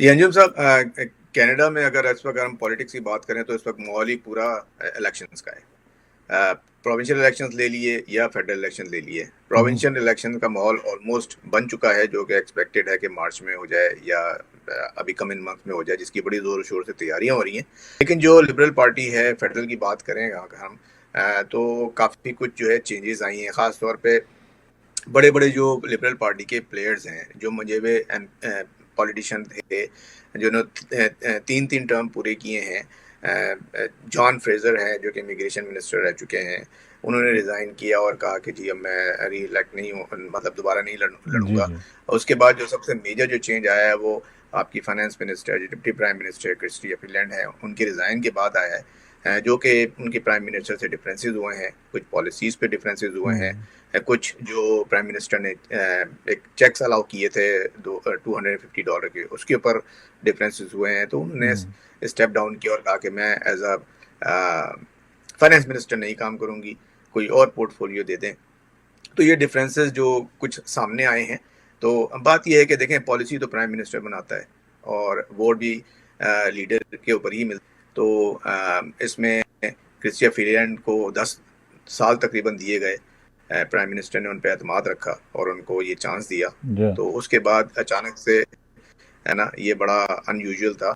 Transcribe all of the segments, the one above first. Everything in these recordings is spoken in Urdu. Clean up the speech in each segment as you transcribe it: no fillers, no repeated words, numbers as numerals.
یہ انجم صاحب، کینیڈا میں اگر اس وقت ہم پالیٹکس کی بات کریں تو اس وقت ماحول ہی پورا الیکشنز کا ہے. پروونشل الیکشنز لے لیے یا فیڈرل الیکشن لے لیے، پروونشل الیکشن کا ماحول آلموسٹ بن چکا ہے، جو کہ ایکسپیکٹڈ ہے کہ مارچ میں ہو جائے یا ابھی کمنگ منتھ میں ہو جائے، جس کی بڑی زور و شور سے تیاریاں ہو رہی ہیں. لیکن جو لبرل پارٹی ہے، فیڈرل کی بات کریں اگر ہم، تو کافی کچھ جو ہے چینجز آئی ہیں. خاص طور پہ بڑے بڑے جو لبرل پارٹی کے پلیئرز ہیں، جو منجوے پولیٹیشین تھے، جنہوں نے 3 ٹرم پورے کیے ہیں. جان فریزر ہیں جو کہ امیگریشن منسٹر رہ چکے ہیں، انہوں نے ریزائن کیا اور کہا کہ جی اب میں ری الیکٹ نہیں ہوں، مطلب دوبارہ نہیں لڑوں جی گا. جی اس کے بعد جو سب سے میجر جو چینج آیا ہے وہ آپ کی فائنانس منسٹر جو ڈپٹی پرائم منسٹر کرسٹی فیلینڈ ہے، ان کے ریزائن کے بعد آیا ہے، جو کہ ان کے پرائم منسٹر سے ڈفرینسز ہوئے ہیں، کچھ پالیسیز پہ ڈفرینسز ہوئے ہیں. کچھ جو پرائم منسٹر نے ایک چیکس الاؤ کیے تھے $250 کے، اس کے اوپر ڈفرینسز ہوئے ہیں. تو انہوں نے اسٹیپ ڈاؤن کیا اور کہا کہ میں ایز اے فائنانس منسٹر نہیں کام کروں گی، کوئی اور پورٹ فولیو دے دیں. تو یہ ڈفرینسز جو کچھ سامنے آئے ہیں. تو بات یہ ہے کہ دیکھیں پالیسی تو پرائم منسٹر بناتا ہے اور ووٹ بھی لیڈر کے اوپر ہی ملتا. تو اس میں کرسٹیا فیلینڈ کو 10 سال تقریباً دیے گئے، پرائم منسٹر نے ان پہ اعتماد رکھا اور ان کو یہ چانس دیا. تو اس کے بعد اچانک سے ہے نا، یہ بڑا ان یوزول تھا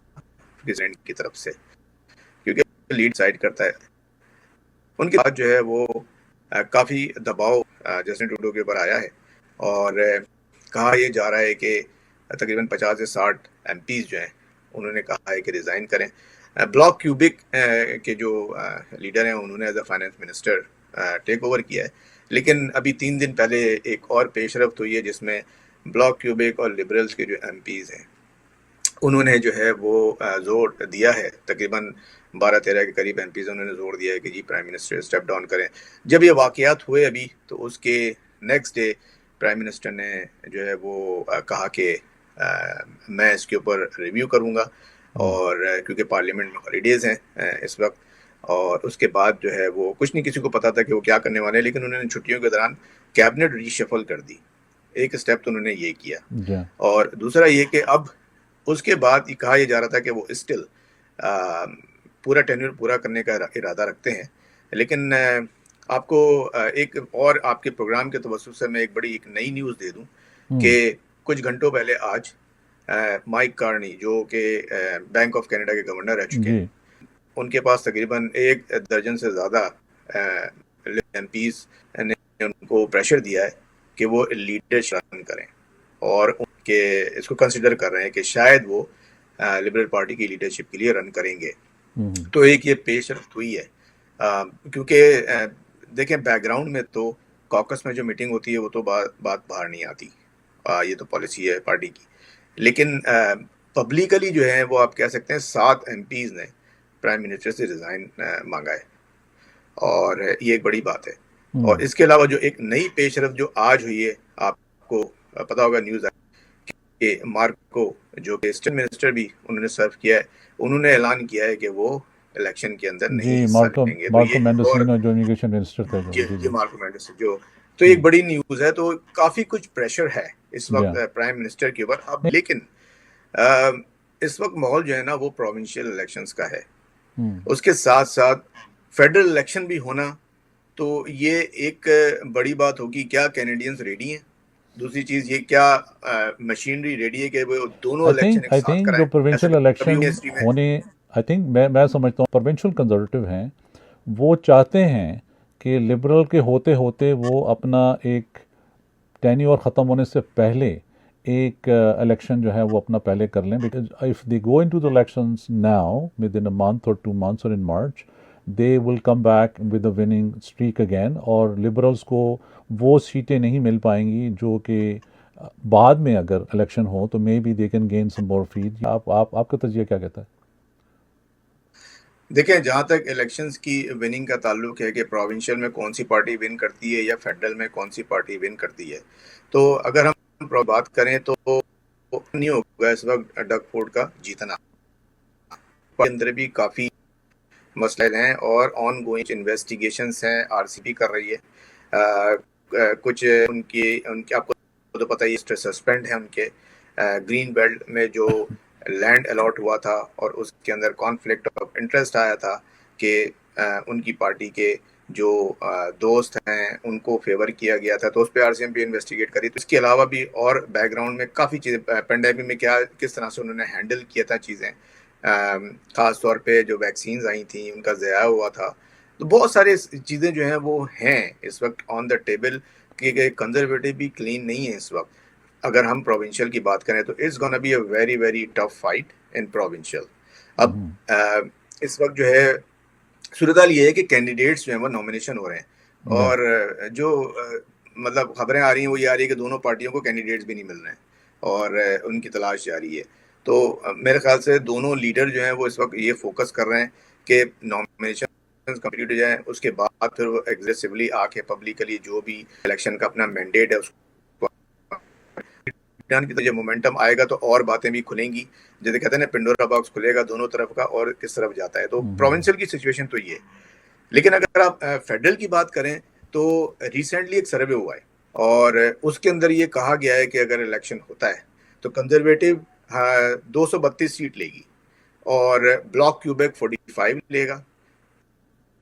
پریزیڈنٹ کی طرف سے، کیونکہ لیڈ سائڈ کرتا ہے. ان کے بعد جو ہے وہ کافی دباؤ جسٹن ٹروڈو کے اوپر آیا ہے اور کہا یہ جا رہا ہے کہ تقریباً 50 سے 60 ایم پیز جو ہیں انہوں نے کہا ہے کہ ریزائن کریں. بلاک کیوبک کے جو لیڈر ہیں انہوں نے as a finance minister take over کیا ہے. لیکن ابھی 3 دن پہلے ایک اور پیش رفت ہوئی ہے جس میں بلاک کیوبک اور لبرلز کے جو ایم پیز ہیں انہوں نے جو ہے وہ زور دیا ہے، تقریباً 12-13 کے قریب ایم پیز انہوں نے زور دیا ہے کہ g prime minister step down کریں. جب یہ واقعات ہوئے ابھی تو اس کے نیکسٹ ڈے پرائم منسٹر نے جو ہے وہ کہا کہ میں اس کے اوپر ریویو کروں گا، اور کیونکہ پارلیمنٹ میں ہالیڈیز ہیں اس وقت. اور اس کے بعد جو ہے وہ کچھ نہیں کسی کو پتا تھا کہ وہ کیا کرنے والے ہیں، لیکن انہوں نے چھٹیوں کے دوران کیبنٹ ری شفل کر دی. ایک اسٹیپ تو انہوں نے یہ کیا، اور دوسرا یہ کہ اب اس کے بعد یہ کہا یہ جا رہا تھا کہ وہ اسٹل پورا ٹینیور پورا کرنے کا ارادہ رکھتے ہیں. لیکن آپ کو ایک اور آپ کے پروگرام کے توسط سے میں ایک نئی نیوز دے دوں کہ کچھ گھنٹوں پہلے آج مائک کارنی جو کہ بینک آف کینیڈا کے گورنر رہ چکے ہیں، ان کے پاس تقریباً 1 درجن سے زیادہ ایم پیز نے ان کو پریشر دیا ہے کہ وہ لیڈرشپ کریں، اور ان کے اس کو کنسیڈر کر رہے ہیں کہ شاید وہ لبرل پارٹی کی لیڈرشپ کے لیے رن کریں گے. تو ایک یہ پیش رفت ہوئی ہے، کیونکہ دیکھیں بیک گراؤنڈ میں تو کاکس میں جو میٹنگ ہوتی ہے وہ تو بات باہر نہیں آتی، یہ تو پالیسی ہے پارٹی کی. لیکن پبلکلی جو ہے وہ آپ کہہ سکتے ہیں 7 ایم پیز نے پرائم منسٹر سے ریزائن مانگا ہے، اور یہ ایک بڑی بات ہے. اور اس کے علاوہ جو ایک نئی پیش رفت جو آج ہوئی ہے، آپ کو پتا ہوگا نیوز کہ مارکو جو کہ اسٹن منسٹر بھی انہوں نے سرو کیا ہے، انہوں نے اعلان کیا ہے کہ وہ الیکشن کے اندر نہیں حصہ لیں گے. تو یہ مارکو اور جو امیگریشن منسٹر تھے جی مارکو مینڈس جو، تو ایک بڑی نیوز ہے. تو کافی کچھ پریشر ہے اس وقت پرائم منسٹر کے اوپر اب. لیکن اس وقت ماحول جو ہے نا وہ پروونشل الیکشنز کا ہے، اس کے ساتھ ساتھ فیڈرل الیکشن بھی ہونا. تو یہ ایک بڑی بات ہوگی. کیا کینیڈینز ریڈی ہیں؟ دوسری چیز یہ کیا مشینری ریڈی ہے کہ وہ دونوں الیکشن ایک آئی ساتھ تھنک جو کرائیں؟ ایسا پروونشل کبھی الیکشن ہسٹری میں ہونے، آئی تھنک میں سمجھتا ہوں پروونشل کنزرویٹو ہیں، وہ چاہتے ہیں کہ لبرل کے ہوتے ہوتے وہ اپنا ایک ٹینیور ختم ہونے سے پہلے ایک الیکشن جو ہے وہ اپنا پہلے کر لیں. Because if they go into the elections now within a month اور 2 months اور in March they will come back with a winning streak again, اور لبرلس کو وہ سیٹیں نہیں مل پائیں گی جو کہ بعد میں اگر الیکشن ہو تو maybe they can gain some more feat. آپ کا تجزیہ کیا کہتا ہے؟ دیکھیں جہاں تک الیکشنز کی وننگ کا تعلق ہے کہ پروونشل میں کون سی پارٹی ون کرتی ہے یا فیڈرل میں کون سی پارٹی ون کرتی ہے، تو اگر ہم بات کریں تو نہیں ہوگا اس وقت ڈگ فورڈ کا جیتنا. اندر بھی کافی مسائل ہیں اور آن گوئنگ انویسٹیگیشنز ہیں، آر سی بی کر رہی ہے. کچھ ان کی آپ کو تو پتہ ہی سسپینڈ ہیں ان کے گرین بیلٹ میں جو لینڈ الاٹ ہوا تھا اور اس کے اندر کانفلکٹ آف انٹرسٹ آیا تھا کہ ان کی پارٹی کے جو دوست ہیں ان کو فیور کیا گیا تھا، تو اس پہ R C M P investigate کری. تو اس کے علاوہ بھی اور بیک گراؤنڈ میں کافی چیزیں پینڈیمک میں کس طرح سے انہوں نے ہینڈل کیا تھا چیزیں، خاص طور پہ جو ویکسینز آئی تھیں ان کا ضیاع ہوا تھا. تو بہت سارے چیزیں جو ہیں وہ ہیں اس وقت آن دا ٹیبل کہ کنزرویٹو بھی کلین نہیں ہے اس وقت. اگر ہم پروونشل کی بات کریں تو it's gonna be a very very tough fight in provincial. اب اس وقت جو ہے صورتحال یہ ہے کہ کینڈیڈیٹس جو ہیں وہ نامینیشن ہو رہے ہیں، اور جو مطلب خبریں آ رہی ہیں وہ یہ آ رہی ہے کہ دونوں پارٹیوں کو کینڈیڈیٹس بھی نہیں مل رہے ہیں اور ان کی تلاش جاری ہے. تو میرے خیال سے دونوں لیڈر جو ہیں وہ اس وقت یہ فوکس کر رہے ہیں کہ نامینیشن کمپلیٹ ہو جائیں، اس کے بعد پھر وہ ایگریسولی آ کے پبلکلی جو بھی الیکشن کا اپنا مینڈیٹ ہے اس کو کی جب مومنٹم آئے گا تو اور باتیں بھی کھلیں گی. جیسے کہتے ہیں نا پنڈورا باکس کھلے گا دونوں طرف کا اور کس طرف جاتا ہے. تو پروونشل کی سچویشن تو یہ ہے. لیکن اگر آپ فیڈرل کی بات کریں تو ریسنٹلی ایک سروے ہوا ہے اور اس کے اندر یہ کہا گیا ہے کہ اگر الیکشن ہوتا ہے تو کنزرویٹو 232 سیٹ لے گی اور بلاک کیوبیک 45 لے گا،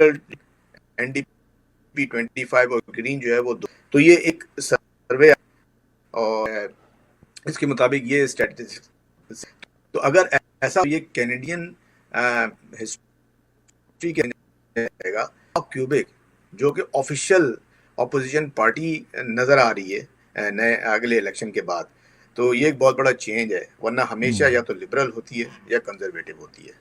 این ڈی پی 25 اور گرین جو ہے وہ 2. تو یہ ایک سروے اور اس کے مطابق یہ اسٹیٹسٹکس. تو اگر ایسا یہ کینیڈین ہسٹری کے رہے گا کیوبیک جو کہ آفیشیل اپوزیشن پارٹی نظر آ رہی ہے نئے اگلے الیکشن کے بعد، تو یہ ایک بہت بڑا چینج ہے. ورنہ ہمیشہ یا تو لبرل ہوتی ہے یا کنزرویٹو ہوتی ہے.